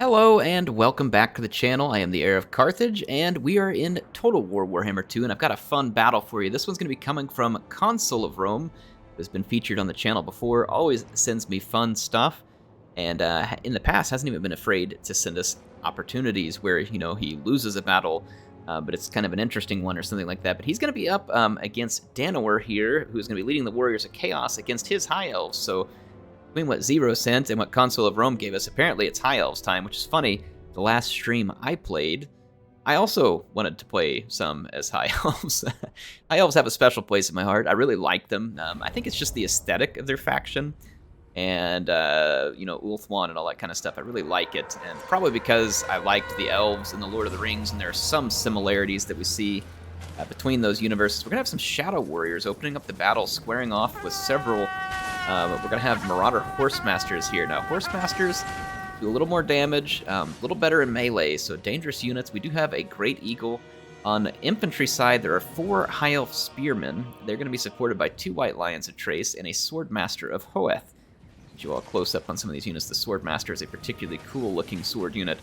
Hello and welcome back to the channel. I am the Heir of Carthage, and we are in Total War Warhammer 2, and I've got a fun battle for you. This one's going to be coming from Consul of Rome, who's been featured on the channel before, always sends me fun stuff, and in the past hasn't even been afraid to send us opportunities where, you know, he loses a battle, but it's kind of an interesting one or something like that. But he's going to be up against Danor here, who's going to be leading the Warriors of Chaos against his High Elves, so between what Zero sent and what Consul of Rome gave us, apparently it's High Elves time, which is funny. The last stream I played, I also wanted to play some as High Elves. High Elves have a special place in my heart. I really like them. I think it's just the aesthetic of their faction, and you know, Ulthuan and all that kind of stuff. I really like it, and probably because I liked the Elves in the Lord of the Rings, and there are some similarities that we see between those universes. We're gonna have some Shadow Warriors opening up the battle, squaring off with several. We're going to have Marauder Horsemasters here. Now, Horsemasters do a little more damage, a little better in melee, so dangerous units. We do have a Great Eagle. On the infantry side, there are 4 High Elf Spearmen. They're going to be supported by 2 White Lions of Trace and a Swordmaster of Hoeth. Get you all close up on some of these units. The Swordmaster is a particularly cool-looking sword unit.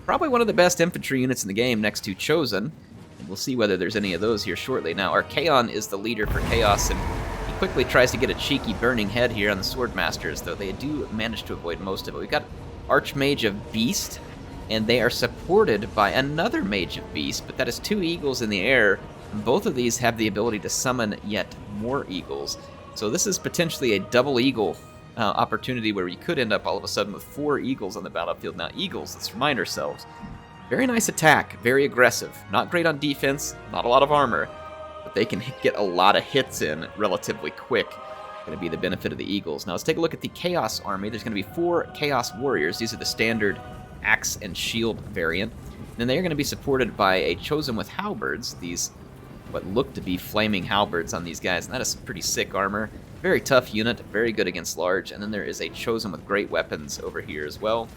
Probably one of the best infantry units in the game next to Chosen. And we'll see whether there's any of those here shortly. Now, Archaeon is the leader for Chaos, and quickly tries to get a cheeky burning head here on the Swordmasters, though they do manage to avoid most of it. We've got Archmage of Beast, and they are supported by another Mage of Beast, but that is 2 eagles in the air, and both of these have the ability to summon yet more eagles. So this is potentially a double eagle opportunity where we could end up all of a sudden with 4 eagles on the battlefield. Now, eagles, let's remind ourselves, very nice attack, very aggressive, not great on defense, not a lot of armor, but they can get a lot of hits in relatively quick. Going to be the benefit of the Eagles. Now let's take a look at the Chaos Army. There's going to be 4 Chaos Warriors. These are the standard axe and shield variant. And then they are going to be supported by a Chosen with Halberds. These, what look to be flaming halberds on these guys. And that is pretty sick armor. Very tough unit, very good against large. And then there is a Chosen with great weapons over here as well.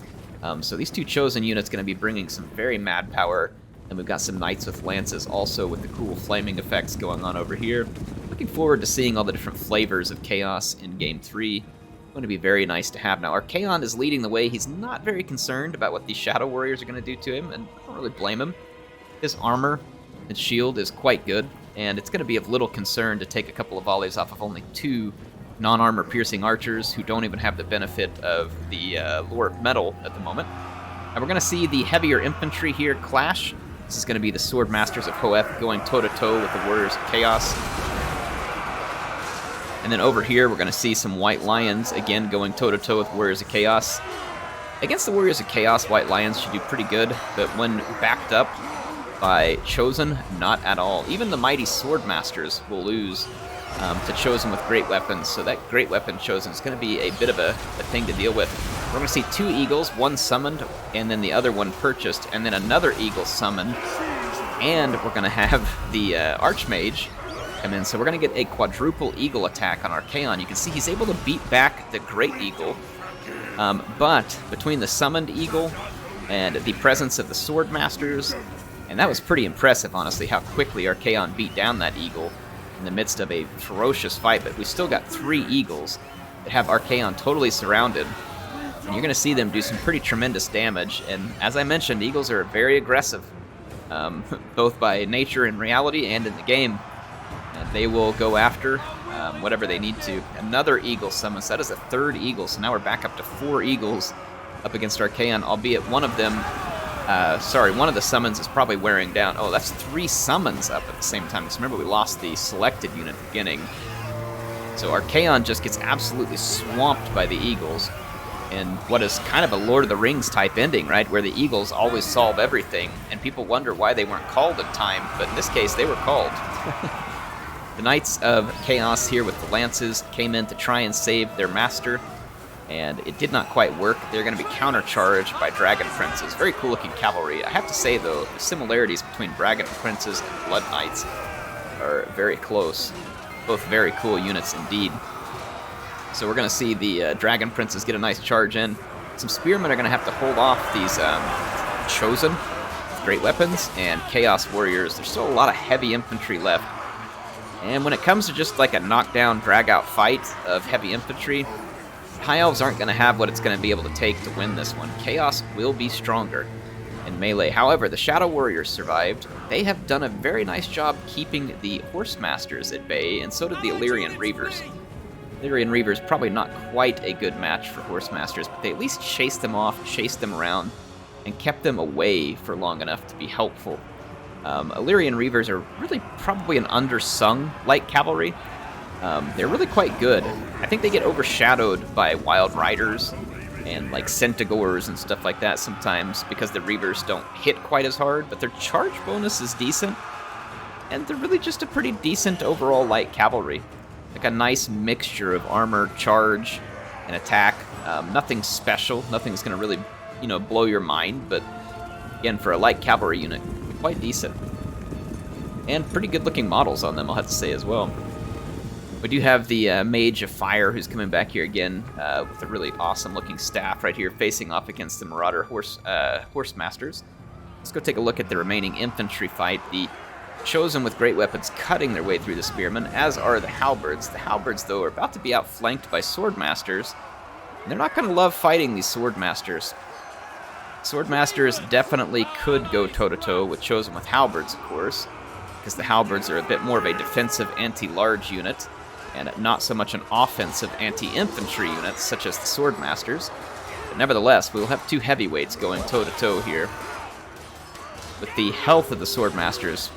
So these 2 Chosen units going to be bringing some very mad power. And we've got some Knights with Lances also with the cool flaming effects going on over here. Looking forward to seeing all the different flavors of Chaos in Game 3. Going to be very nice to have. Now, Archaon is leading the way. He's not very concerned about what these Shadow Warriors are going to do to him, and I don't really blame him. His armor and shield is quite good, and it's going to be of little concern to take a couple of volleys off of only 2 non-armor piercing archers who don't even have the benefit of the Lore of Metal at the moment. And we're going to see the heavier infantry here clash. This is going to be the Swordmasters of Hoeth going toe-to-toe with the Warriors of Chaos. And then over here, we're going to see some White Lions, again, going toe-to-toe with Warriors of Chaos. Against the Warriors of Chaos, White Lions should do pretty good, but when backed up by Chosen, not at all. Even the mighty Swordmasters will lose to Chosen with great weapons, so that great weapon Chosen is going to be a bit of a thing to deal with. We're going to see 2 eagles, one summoned, and then the other one purchased, and then another eagle summoned, and we're going to have the Archmage come in, so we're going to get a quadruple eagle attack on Archaon. You can see he's able to beat back the Great Eagle, but between the summoned eagle and the presence of the Swordmasters, and that was pretty impressive, honestly, how quickly Archaon beat down that eagle in the midst of a ferocious fight, but we still got 3 eagles that have Archaon totally surrounded. And you're going to see them do some pretty tremendous damage, and as I mentioned, eagles are very aggressive, both by nature and reality and in the game. They will go after whatever they need to. Another eagle summons. That is a 3rd eagle, so now we're back up to 4 eagles up against Archaon, albeit one of them, one of the summons is probably wearing down. Oh, that's 3 summons up at the same time. Because remember, we lost the selected unit at the beginning. So Archaon just gets absolutely swamped by the eagles. In what is kind of a Lord of the Rings type ending, right? Where the eagles always solve everything, and people wonder why they weren't called in time, but in this case, they were called. The Knights of Chaos here with the Lances came in to try and save their master, and it did not quite work. They're going to be countercharged by Dragon Princes. Very cool looking cavalry. I have to say, though, the similarities between Dragon Princes and Blood Knights are very close. Both very cool units indeed. So we're going to see the Dragon Princes get a nice charge in. Some Spearmen are going to have to hold off these Chosen with great weapons, and Chaos Warriors. There's still a lot of heavy infantry left. And when it comes to just like a knockdown, drag-out fight of heavy infantry, High Elves aren't going to have what it's going to be able to take to win this one. Chaos will be stronger in melee. However, the Shadow Warriors survived. They have done a very nice job keeping the Horse Masters at bay, and so did the Elyrian Reavers. Elyrian Reavers probably not quite a good match for Horse Masters, but they at least chased them off, chased them around, and kept them away for long enough to be helpful. Elyrian Reavers are really probably an undersung light cavalry. They're really quite good. I think they get overshadowed by Wild Riders and like Centaurs and stuff like that sometimes because the Reavers don't hit quite as hard, but their charge bonus is decent, and they're really just a pretty decent overall light cavalry. Like a nice mixture of armor, charge, and attack. Nothing special, nothing's going to really, blow your mind, but again, for a light cavalry unit, quite decent. And pretty good looking models on them, I'll have to say as well. We do have the Mage of Fire who's coming back here again with a really awesome looking staff right here facing off against the Marauder Horse Masters. Let's go take a look at the remaining infantry fight. The Chosen with great weapons cutting their way through the Spearmen, as are the Halberds. The Halberds, though, are about to be outflanked by Swordmasters. And they're not going to love fighting these Swordmasters. Swordmasters definitely could go toe-to-toe with Chosen with Halberds, of course, because the Halberds are a bit more of a defensive anti-large unit, and not so much an offensive anti-infantry unit, such as the Swordmasters. But nevertheless, we will have two heavyweights going toe-to-toe here, with the health of the Swordmasters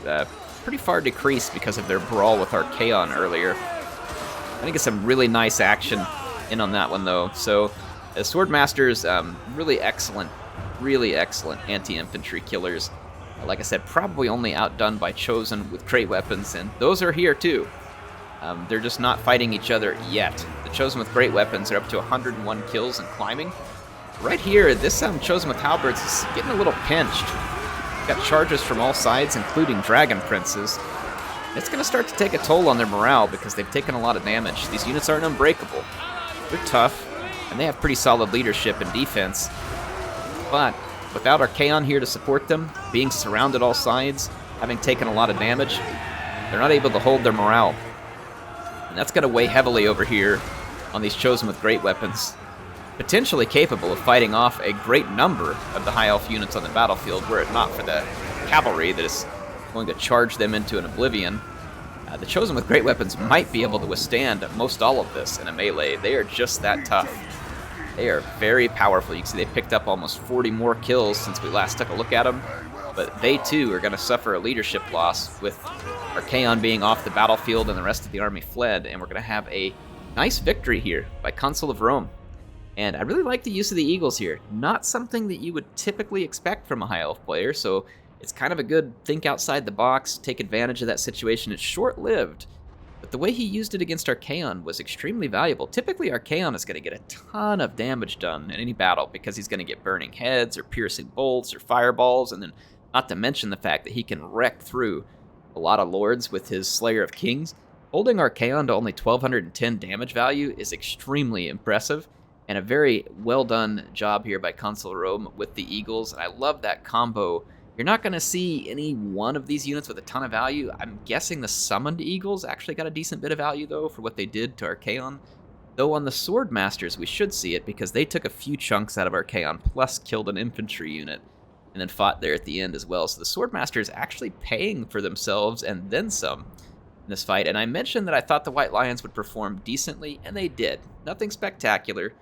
pretty far decreased because of their brawl with Archaeon earlier. I think it's some really nice action in on that one, though. So, the Swordmasters, really excellent anti-infantry killers. Like I said, probably only outdone by Chosen with great weapons, and those are here too. They're just not fighting each other yet. The Chosen with great weapons are up to 101 kills and climbing. Right here, this Chosen with Halberds is getting a little pinched. Got charges from all sides, including Dragon Princes. It's going to start to take a toll on their morale because they've taken a lot of damage. These units aren't unbreakable. They're tough, and they have pretty solid leadership and defense. But without Archaon here to support them, being surrounded all sides, having taken a lot of damage, they're not able to hold their morale. And that's going to weigh heavily over here on these Chosen with great weapons. Potentially capable of fighting off a great number of the High Elf units on the battlefield, were it not for the cavalry that is going to charge them into an oblivion. The Chosen with great weapons might be able to withstand most all of this in a melee. They are just that tough. They are very powerful. You can see they picked up almost 40 more kills since we last took a look at them. But they too are going to suffer a leadership loss with Archaon being off the battlefield and the rest of the army fled. And we're going to have a nice victory here by Consul of Rome. And I really like the use of the Eagles here. Not something that you would typically expect from a High Elf player, so it's kind of a good think outside the box, take advantage of that situation. It's short-lived, but the way he used it against Archaon was extremely valuable. Typically, Archaon is going to get a ton of damage done in any battle because he's going to get burning heads or piercing bolts or fireballs, and then not to mention the fact that he can wreck through a lot of lords with his Slayer of Kings. Holding Archaon to only 1,210 damage value is extremely impressive. And a very well-done job here by Consul Rome with the Eagles. And I love that combo. You're not going to see any one of these units with a ton of value. I'm guessing the Summoned Eagles actually got a decent bit of value, though, for what they did to Archaon. Though on the Swordmasters, we should see it, because they took a few chunks out of Archaon, plus killed an infantry unit, and then fought there at the end as well. So the Swordmasters actually paying for themselves, and then some, in this fight. And I mentioned that I thought the White Lions would perform decently, and they did. Nothing spectacular,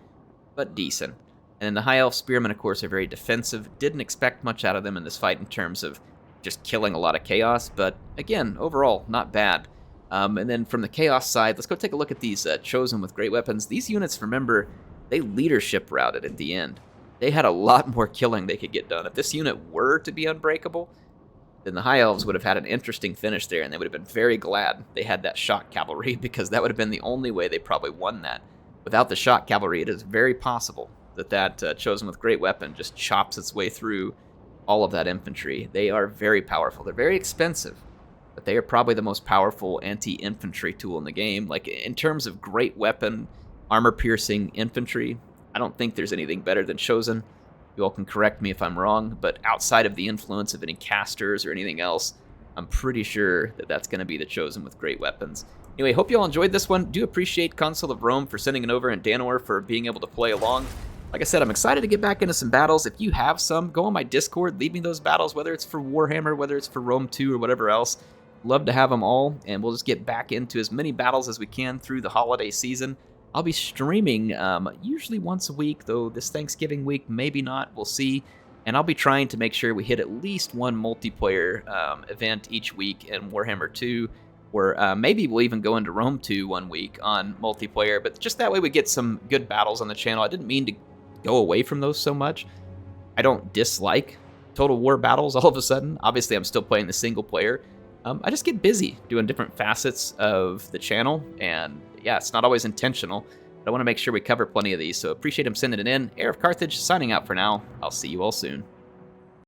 but decent. And then the High Elf Spearmen, of course, are very defensive. Didn't expect much out of them in this fight in terms of just killing a lot of chaos, but again, overall, not bad. And then from the chaos side, let's go take a look at these Chosen with great weapons. These units, remember, they leadership routed at the end. They had a lot more killing they could get done. If this unit were to be unbreakable, then the High Elves would have had an interesting finish there, and they would have been very glad they had that shock cavalry, because that would have been the only way they probably won that. Without the shock cavalry, it is very possible that Chosen with great weapon just chops its way through all of that infantry. They are very powerful. They're very expensive, but they are probably the most powerful anti-infantry tool in the game. Like, in terms of great weapon, armor-piercing infantry, I don't think there's anything better than Chosen. You all can correct me if I'm wrong, but outside of the influence of any casters or anything else, I'm pretty sure that that's going to be the Chosen with great weapons. Anyway, hope you all enjoyed this one. Do appreciate Consul of Rome for sending it over and Danor for being able to play along. Like I said, I'm excited to get back into some battles. If you have some, go on my Discord, leave me those battles, whether it's for Warhammer, whether it's for Rome 2 or whatever else. Love to have them all, and we'll just get back into as many battles as we can through the holiday season. I'll be streaming usually once a week, though this Thanksgiving week, maybe not, we'll see. And I'll be trying to make sure we hit at least one multiplayer event each week in Warhammer 2, or maybe we'll even go into Rome 2 one week on multiplayer, but just that way we get some good battles on the channel. I didn't mean to go away from those so much. I don't dislike Total War battles all of a sudden. Obviously, I'm still playing the single player. I just get busy doing different facets of the channel, and yeah, it's not always intentional. But I want to make sure we cover plenty of these, so appreciate him sending it in. HeirofCarthage signing out for now. I'll see you all soon.